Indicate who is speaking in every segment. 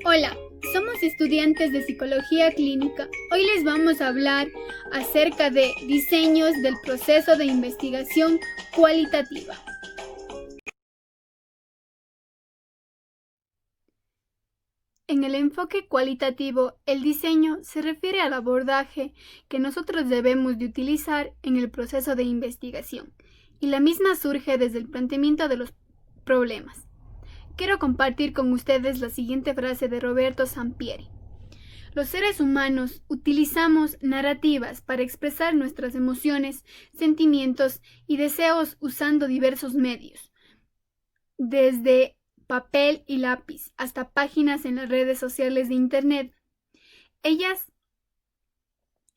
Speaker 1: Hola, somos estudiantes de Psicología Clínica. Hoy les vamos a hablar acerca de diseños del proceso de investigación cualitativa. En el enfoque cualitativo, el diseño se refiere al abordaje que nosotros debemos de utilizar en el proceso de investigación, y la misma surge desde el planteamiento de los problemas. Quiero compartir con ustedes la siguiente frase de Roberto Sampieri. Los seres humanos utilizamos narrativas para expresar nuestras emociones, sentimientos y deseos usando diversos medios, desde papel y lápiz hasta páginas en las redes sociales de Internet. Ellas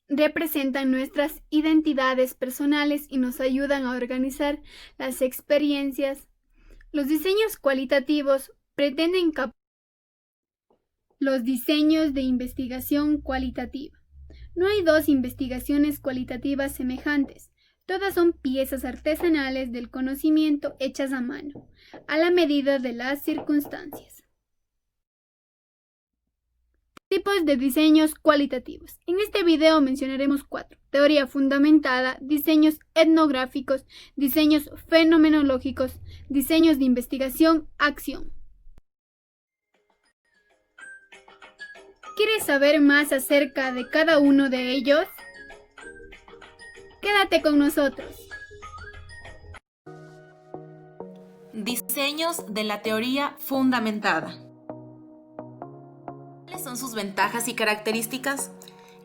Speaker 1: representan nuestras identidades personales y nos ayudan a organizar las experiencias. Los diseños cualitativos pretenden captar los diseños de investigación cualitativa. No hay dos investigaciones cualitativas semejantes. Todas son piezas artesanales del conocimiento hechas a mano, a la medida de las circunstancias. Tipos de diseños cualitativos. En este video mencionaremos 4. Teoría fundamentada, diseños etnográficos, diseños fenomenológicos, diseños de investigación, acción. ¿Quieres saber más acerca de cada uno de ellos? Quédate con nosotros.
Speaker 2: Diseños de la teoría fundamentada. ¿Cuáles son sus ventajas y características?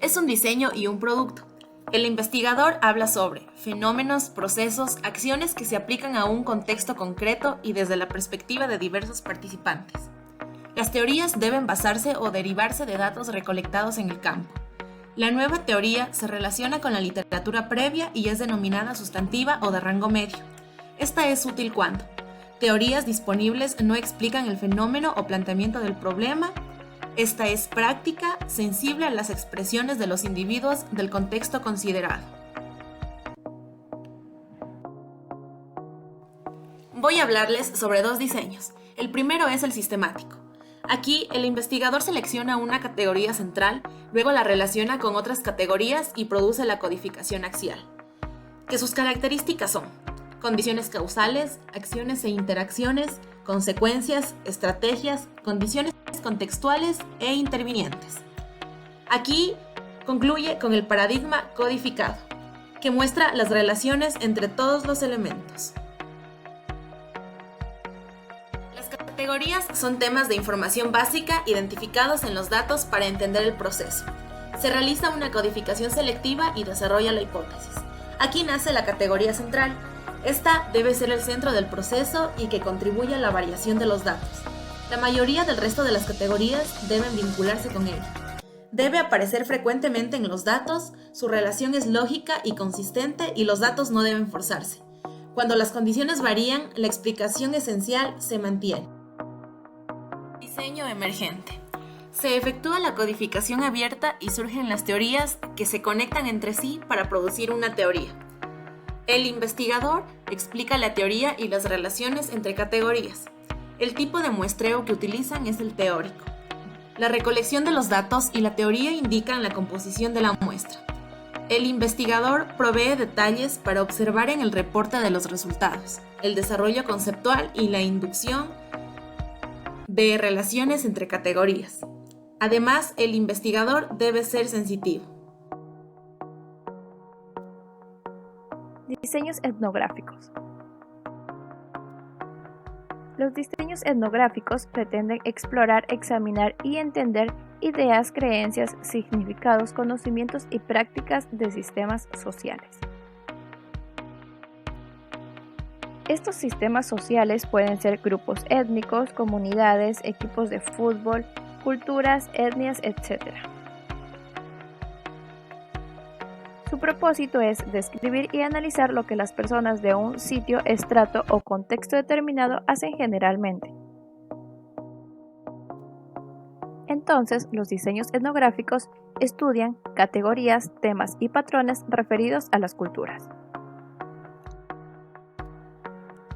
Speaker 2: Es un diseño y un producto. El investigador habla sobre fenómenos, procesos, acciones que se aplican a un contexto concreto y desde la perspectiva de diversos participantes. Las teorías deben basarse o derivarse de datos recolectados en el campo. La nueva teoría se relaciona con la literatura previa y es denominada sustantiva o de rango medio. Esta es útil cuando teorías disponibles no explican el fenómeno o planteamiento del problema. Esta es práctica, sensible a las expresiones de los individuos del contexto considerado. Voy a hablarles sobre 2 diseños. El primero es el sistemático. Aquí, el investigador selecciona una categoría central, luego la relaciona con otras categorías y produce la codificación axial. Que sus características son condiciones causales, acciones e interacciones, consecuencias, estrategias, condiciones contextuales e intervinientes. Aquí concluye con el paradigma codificado, que muestra las relaciones entre todos los elementos. Las categorías son temas de información básica identificados en los datos para entender el proceso. Se realiza una codificación selectiva y desarrolla la hipótesis. Aquí nace la categoría central. Esta debe ser el centro del proceso y que contribuya a la variación de los datos. La mayoría del resto de las categorías deben vincularse con ella. Debe aparecer frecuentemente en los datos, su relación es lógica y consistente y los datos no deben forzarse. Cuando las condiciones varían, la explicación esencial se mantiene. Diseño emergente. Se efectúa la codificación abierta y surgen las teorías que se conectan entre sí para producir una teoría. El investigador explica la teoría y las relaciones entre categorías. El tipo de muestreo que utilizan es el teórico. La recolección de los datos y la teoría indican la composición de la muestra. El investigador provee detalles para observar en el reporte de los resultados, el desarrollo conceptual y la inducción de relaciones entre categorías. Además, el investigador debe ser sensitivo.
Speaker 3: Diseños etnográficos. Los diseños etnográficos pretenden explorar, examinar y entender ideas, creencias, significados, conocimientos y prácticas de sistemas sociales. Estos sistemas sociales pueden ser grupos étnicos, comunidades, equipos de fútbol, culturas, etnias, etc. Su propósito es describir y analizar lo que las personas de un sitio, estrato o contexto determinado hacen generalmente. Entonces, los diseños etnográficos estudian categorías, temas y patrones referidos a las culturas.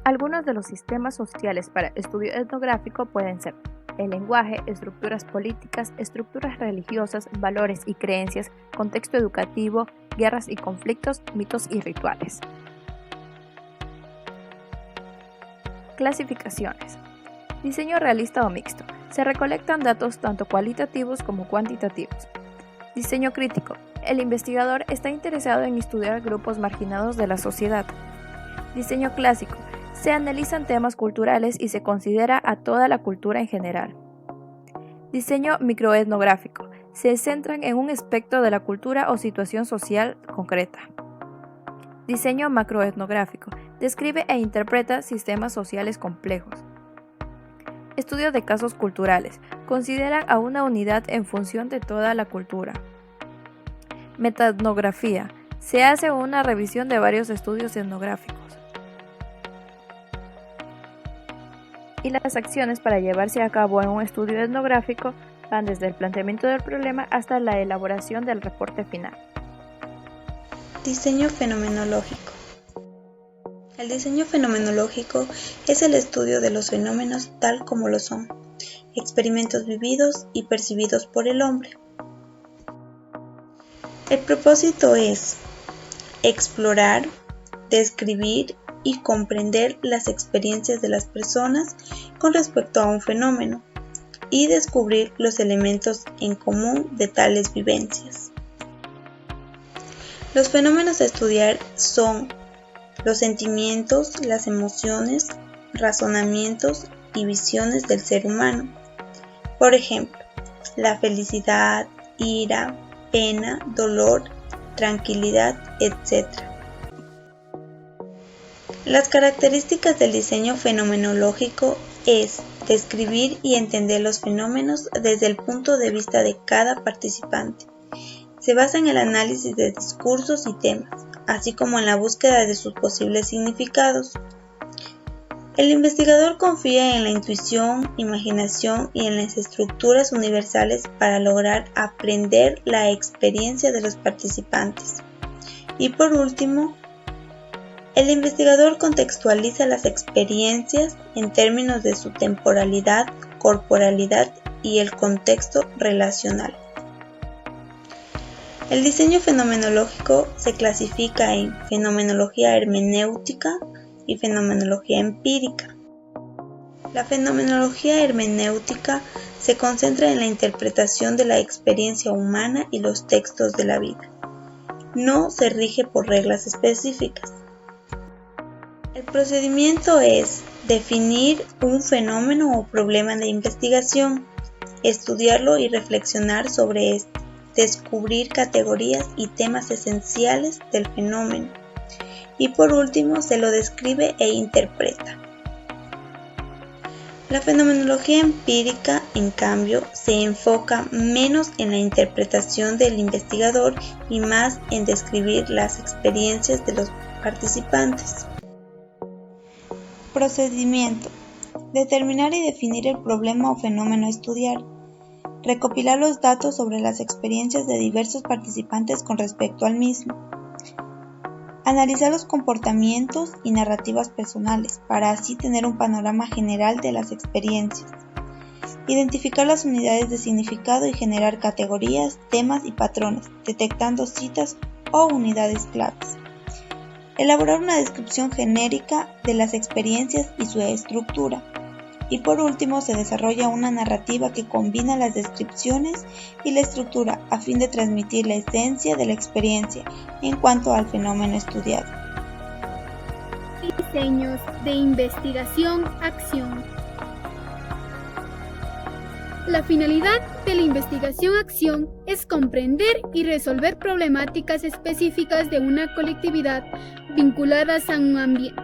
Speaker 3: Algunos de los sistemas sociales para estudio etnográfico pueden ser el lenguaje, estructuras políticas, estructuras religiosas, valores y creencias, contexto educativo, guerras y conflictos, mitos y rituales. Clasificaciones. Diseño realista o mixto. Se recolectan datos tanto cualitativos como cuantitativos. Diseño crítico. El investigador está interesado en estudiar grupos marginados de la sociedad. Diseño clásico. Se analizan temas culturales y se considera a toda la cultura en general. Diseño microetnográfico. Se centran en un aspecto de la cultura o situación social concreta. Diseño macroetnográfico. Describe e interpreta sistemas sociales complejos. Estudio de casos culturales. Consideran a una unidad en función de toda la cultura. Metaetnografía. Se hace una revisión de varios estudios etnográficos. Y las acciones para llevarse a cabo en un estudio etnográfico van desde el planteamiento del problema hasta la elaboración del reporte final.
Speaker 4: Diseño fenomenológico. El diseño fenomenológico es el estudio de los fenómenos tal como lo son, experimentos vividos y percibidos por el hombre. El propósito es explorar, describir y comprender las experiencias de las personas con respecto a un fenómeno y descubrir los elementos en común de tales vivencias. Los fenómenos a estudiar son los sentimientos, las emociones, razonamientos y visiones del ser humano. Por ejemplo, la felicidad, ira, pena, dolor, tranquilidad, etc. Las características del diseño fenomenológico es describir y entender los fenómenos desde el punto de vista de cada participante. Se basa en el análisis de discursos y temas, así como en la búsqueda de sus posibles significados. El investigador confía en la intuición, imaginación y en las estructuras universales para lograr aprender la experiencia de los participantes. Y por último, el investigador contextualiza las experiencias en términos de su temporalidad, corporalidad y el contexto relacional. El diseño fenomenológico se clasifica en fenomenología hermenéutica y fenomenología empírica. La fenomenología hermenéutica se concentra en la interpretación de la experiencia humana y los textos de la vida. No se rige por reglas específicas. El procedimiento es definir un fenómeno o problema de investigación, estudiarlo y reflexionar sobre este, descubrir categorías y temas esenciales del fenómeno, y por último se lo describe e interpreta. La fenomenología empírica, en cambio, se enfoca menos en la interpretación del investigador y más en describir las experiencias de los participantes. Procedimiento: determinar y definir el problema o fenómeno a estudiar. Recopilar los datos sobre las experiencias de diversos participantes con respecto al mismo. Analizar los comportamientos y narrativas personales para así tener un panorama general de las experiencias. Identificar las unidades de significado y generar categorías, temas y patrones, detectando citas o unidades claves. Elaborar una descripción genérica de las experiencias y su estructura. Y por último se desarrolla una narrativa que combina las descripciones y la estructura a fin de transmitir la esencia de la experiencia en cuanto al fenómeno estudiado.
Speaker 1: Diseños de investigación-acción. La finalidad de la investigación-acción es comprender y resolver problemáticas específicas de una colectividad vinculadas a un ambiente,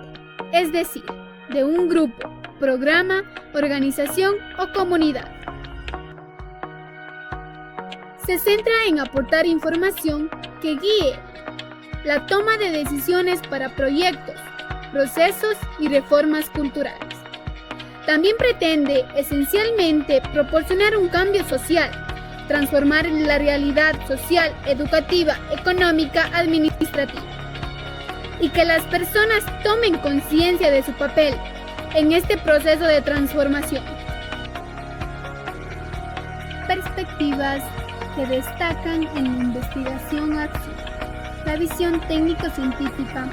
Speaker 1: es decir, de un grupo, programa, organización o comunidad. Se centra en aportar información que guíe la toma de decisiones para proyectos, procesos y reformas culturales. También pretende esencialmente proporcionar un cambio social, transformar la realidad social, educativa, económica, administrativa, y que las personas tomen conciencia de su papel en este proceso de transformación. perspectivas que destacan en la investigación-acción. La visión técnico-científica.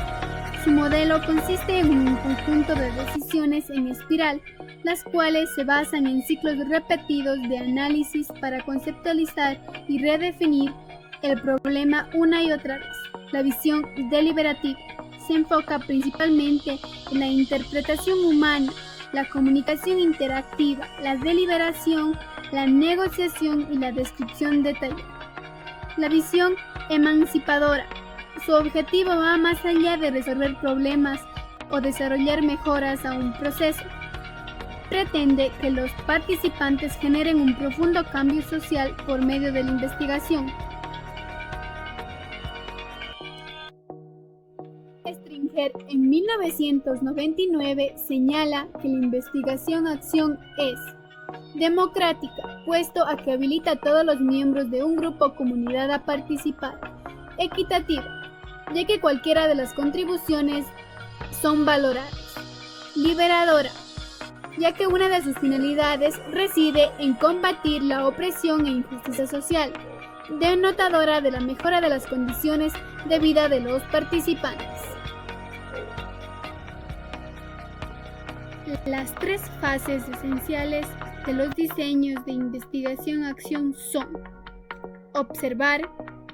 Speaker 1: Su modelo consiste en un conjunto de decisiones en espiral, las cuales se basan en ciclos repetidos de análisis para conceptualizar y redefinir el problema una y otra vez. La visión deliberativa se enfoca principalmente en la interpretación humana, la comunicación interactiva, la deliberación, la negociación y la descripción detallada. La visión emancipadora. Su objetivo va más allá de resolver problemas o desarrollar mejoras a un proceso. Pretende que los participantes generen un profundo cambio social por medio de la investigación. Stringer en 1999 señala que la investigación-acción es democrática, puesto a que habilita a todos los miembros de un grupo o comunidad a participar, equitativa, ya que cualquiera de las contribuciones son valoradas, liberadora, ya que una de sus finalidades reside en combatir la opresión e injusticia social, denotadora de la mejora de las condiciones de vida de los participantes. Las tres fases esenciales de los diseños de investigación-acción son observar,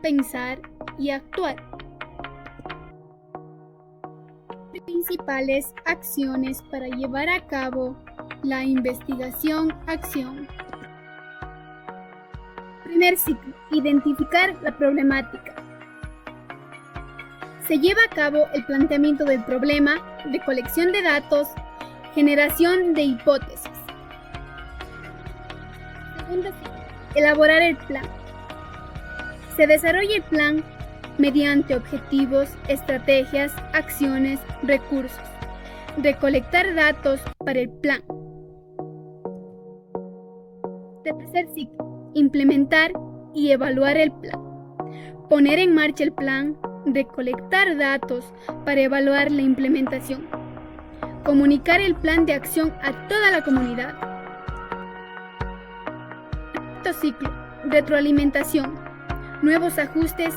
Speaker 1: pensar y actuar. Principales acciones para llevar a cabo la investigación-acción. Primer ciclo: identificar la problemática. Se lleva a cabo el planteamiento del problema, recolección de datos, generación de hipótesis. Segundo ciclo: elaborar el plan. Se desarrolla el plan mediante objetivos, estrategias, acciones, recursos. Recolectar datos para el plan. Tercer ciclo: implementar y evaluar el plan. Poner en marcha el plan, recolectar datos para evaluar la implementación. Comunicar el plan de acción a toda la comunidad. Cuarto ciclo: retroalimentación. Nuevos ajustes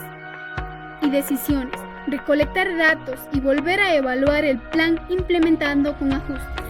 Speaker 1: y decisiones. Recolectar datos y volver a evaluar el plan implementando con ajustes.